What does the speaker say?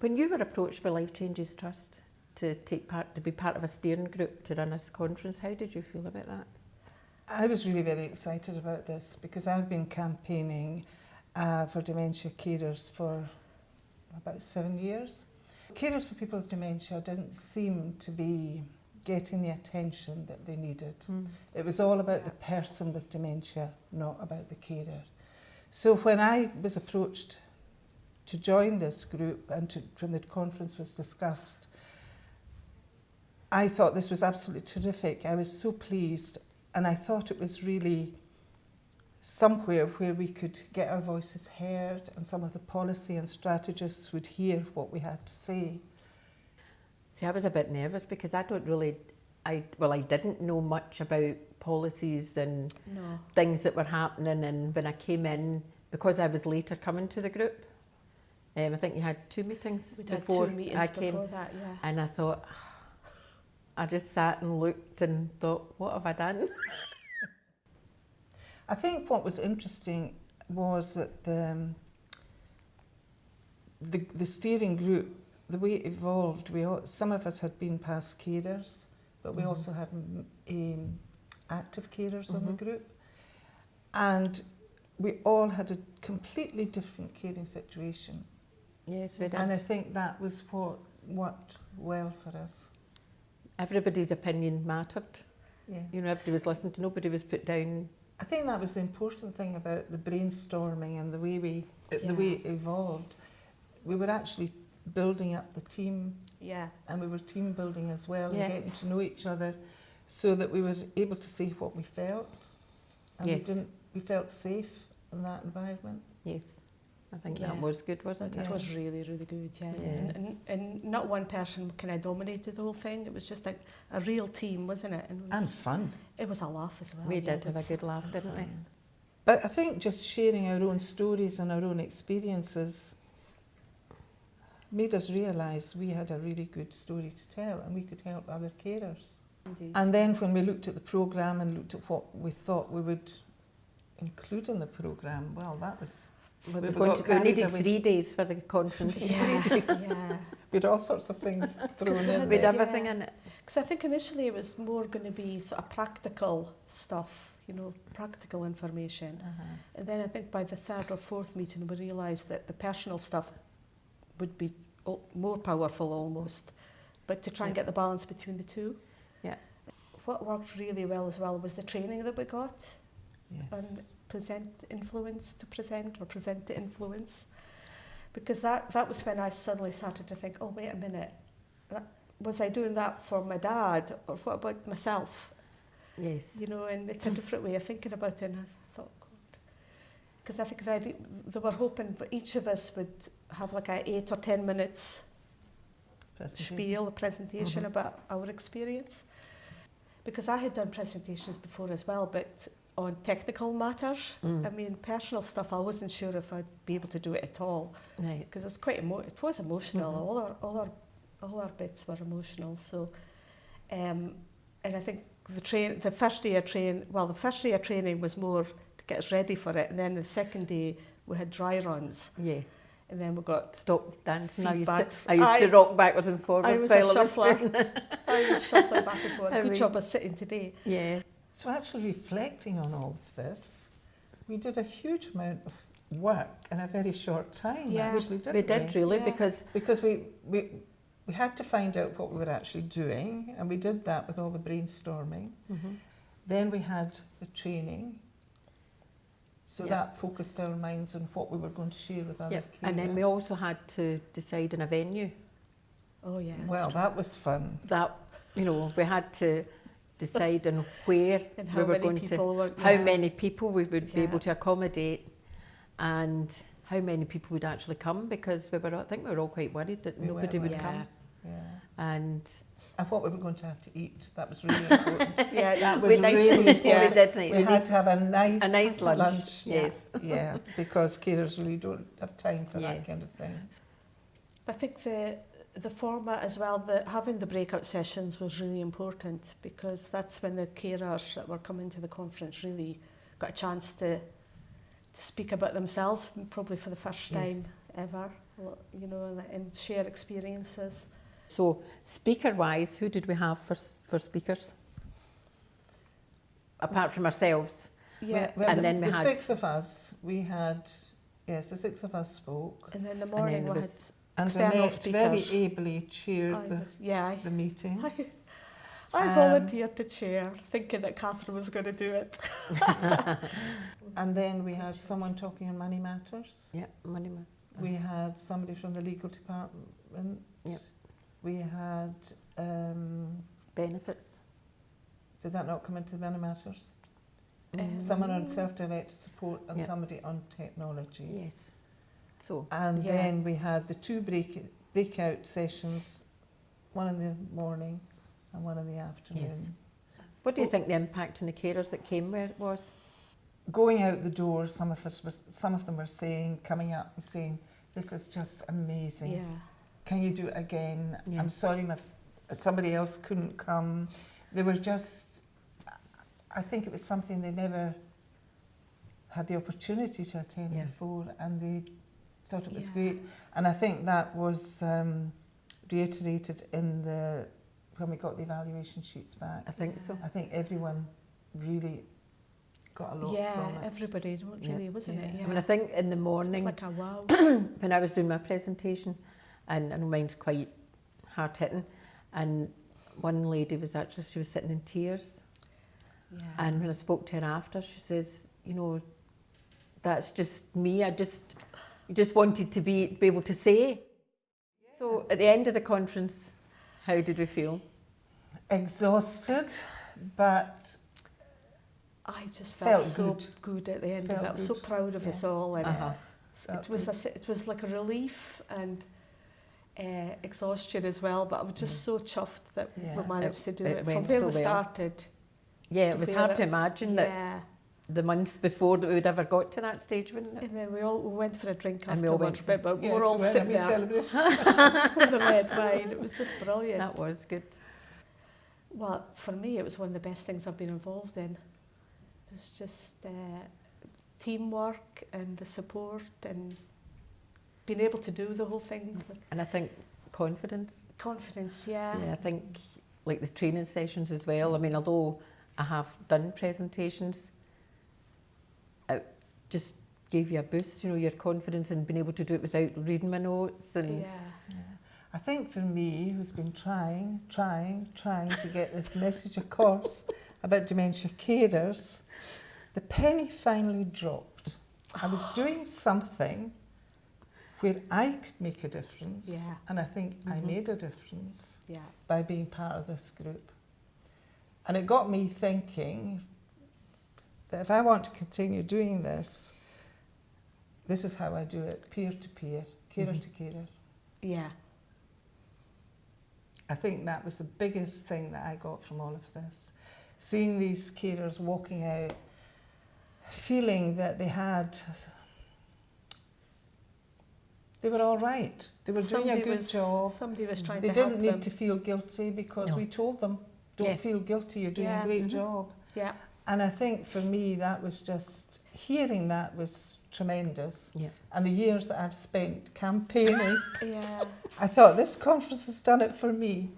When you were approached by Life Changes Trust to be part of a steering group to run this conference, how did you feel about that? I was really very excited about this because I've been campaigning for dementia carers for about 7 years. Carers for people with dementia didn't seem to be getting the attention that they needed. It was all about the person with dementia, not about the carer. So when I was approached to join this group and when the conference was discussed, I thought this was absolutely terrific. I was so pleased, and I thought it was really somewhere where we could get our voices heard and some of the policy and strategists would hear what we had to say. See, I was a bit nervous because I didn't know much about policies and things that were happening, and when I came in, because I was later coming to the group, I think you had 2 meetings before I came, that, yeah. and I thought, I just sat and looked and thought, what have I done? I think what was interesting was that the steering group, the way it evolved, some of us had been past carers, but we also had active carers on the group. And we all had a completely different caring situation. Yes, we did. And I think that was what worked well for us. Everybody's opinion mattered. Yeah. You know, everybody was listened to, nobody was put down. I think that was the important thing about the brainstorming and the way it evolved. We were actually building up the team, and we were team building as well, and getting to know each other, so that we were able to say what we felt, and we felt safe in that environment. Yes, I think that was good, wasn't it? It was really, really good, And not one person kind of dominated the whole thing. It was just like a real team, wasn't it? And fun. It was a laugh as well. We did have a good laugh, didn't we? But I think just sharing our own stories and our own experiences made us realise we had a really good story to tell, and we could help other carers. Indeed. And then when we looked at the programme and looked at what we thought we would include in the programme, well, that was... We needed 3 days for the conference. We had all sorts of things thrown in. We had everything in it. Because I think initially it was more going to be sort of practical stuff, you know, practical information. And then I think by the 3rd or 4th meeting we realised that the personal stuff would be more powerful almost, but to try and get the balance between the two. Yeah. What worked really well as well was the training that we got. Yes. And present to influence, because that was when I suddenly started to think, oh wait a minute, was I doing that for my dad, or what about myself? Yes. You know, and it's a different way of thinking about it, and I thought, God, because I think they were hoping that each of us would have like a 8 or 10 minutes spiel, a presentation about our experience, because I had done presentations before as well, but on technical matters. I mean, personal stuff, I wasn't sure if I'd be able to do it at all, because it was quite it was emotional. All our bits were emotional. So, and I think the first day of training was more to get us ready for it, and then the second day we had dry runs. Yeah. And then we got stop dancing. I used to rock backwards and forwards. I was a shuffler. I was shuffling back and forth. Good job of sitting today. Yeah. So actually reflecting on all of this, we did a huge amount of work in a very short time. Yeah, actually, didn't we did really, because we had to find out what we were actually doing, and we did that with all the brainstorming. Then we had the training. So that focused our minds on what we were going to share with other carers. And then we also had to decide on a venue. Oh yeah. Well, that was fun. That, you know, we had to decide on where and we were going to, how many people we would be able to accommodate, and how many people would actually come, because I think we were all quite worried that nobody would come. Yeah. And what we were going to have to eat, that was really important. That was really important. We had to have a nice lunch. Yes. Yeah, because carers really don't have time for that kind of thing. I think the format as well, having the breakout sessions was really important, because that's when the carers that were coming to the conference really got a chance to speak about themselves, probably for the first time. ever, you know, and share experiences. So speaker-wise, who did we have for speakers? Apart from ourselves. Yeah, and then we the had 6 of us, we had, yes, the 6 of us spoke. and then the morning we had And external Annette speakers. very ably chaired the meeting. I volunteered to chair, thinking that Catherine was going to do it. And then we had someone talking on money matters. Yeah, money matters. We had somebody from the legal department. Yep. We had... benefits. did that not come into money matters? Um, Someone on self-directed support and Yep. somebody on technology. Yes. So, And Yeah. then we had the 2 breakout sessions, one in the morning and one in the afternoon. yes. What do you think the impact on the carers that came with was? Going out the door, some of them were saying, coming up and saying, "This is just amazing. Yeah. Can you do it again? Yeah. I'm sorry somebody else couldn't come." They were just, I think it was something they never had the opportunity to attend Yeah. before, and they thought it was Yeah. great. And I think that was reiterated in when we got the evaluation sheets back. I think so. I think everyone really got a lot from it. Everybody, really, wasn't it? Yeah. Yeah. I mean, I think in the It was morning, like a wow. when I was doing my presentation, and I know mine's quite hard-hitting, and one lady was sitting in tears, Yeah. and when I spoke to her after, she says, you know, that's just me, I just wanted to be able to say. So at the end of the conference, how did we feel? Exhausted, but I just felt felt so good. good at the end of it. Felt I was so good. proud of us Yeah. all, and Uh-huh. it was like a relief and exhaustion as well. But I was just so chuffed that Yeah. we managed to do It it went from where so we well. started. Yeah, it To was where hard to it- imagine that Yeah, the months before that we would ever got to that stage, wouldn't it? and then we went for a drink And we all afterwards, went but we yes, were all we went sitting and we there celebrated. with the red wine. It was just brilliant. That was good. Well, for me, it was one of the best things I've been involved in. It was just teamwork and the support and being able to do the whole thing with And I think confidence. confidence, yeah. Yeah, I think like the training sessions as well. I mean, although I have done presentations, it just gave you a boost, you know, your confidence in being able to do it without reading my notes. And Yeah. I think for me, who's been trying to get this message across about dementia carers, the penny finally dropped. I was doing something where I could make a difference, Yeah. and I think I made a difference Yeah. by being part of this group. And it got me thinking that if I want to continue doing this, this is how I do it, peer to peer, carer to carer. Yeah. I think that was the biggest thing that I got from all of this. Seeing these carers walking out, feeling that they were all right. They were doing a good job. Somebody was trying They to help didn't them. need to feel guilty because No. we told them, don't Yeah. feel guilty, you're doing Yeah. a great job. Yeah. And I think for me, that was just, hearing that was tremendous. yeah, And the years that I've spent campaigning, Yeah. I thought, this conference has done it for me.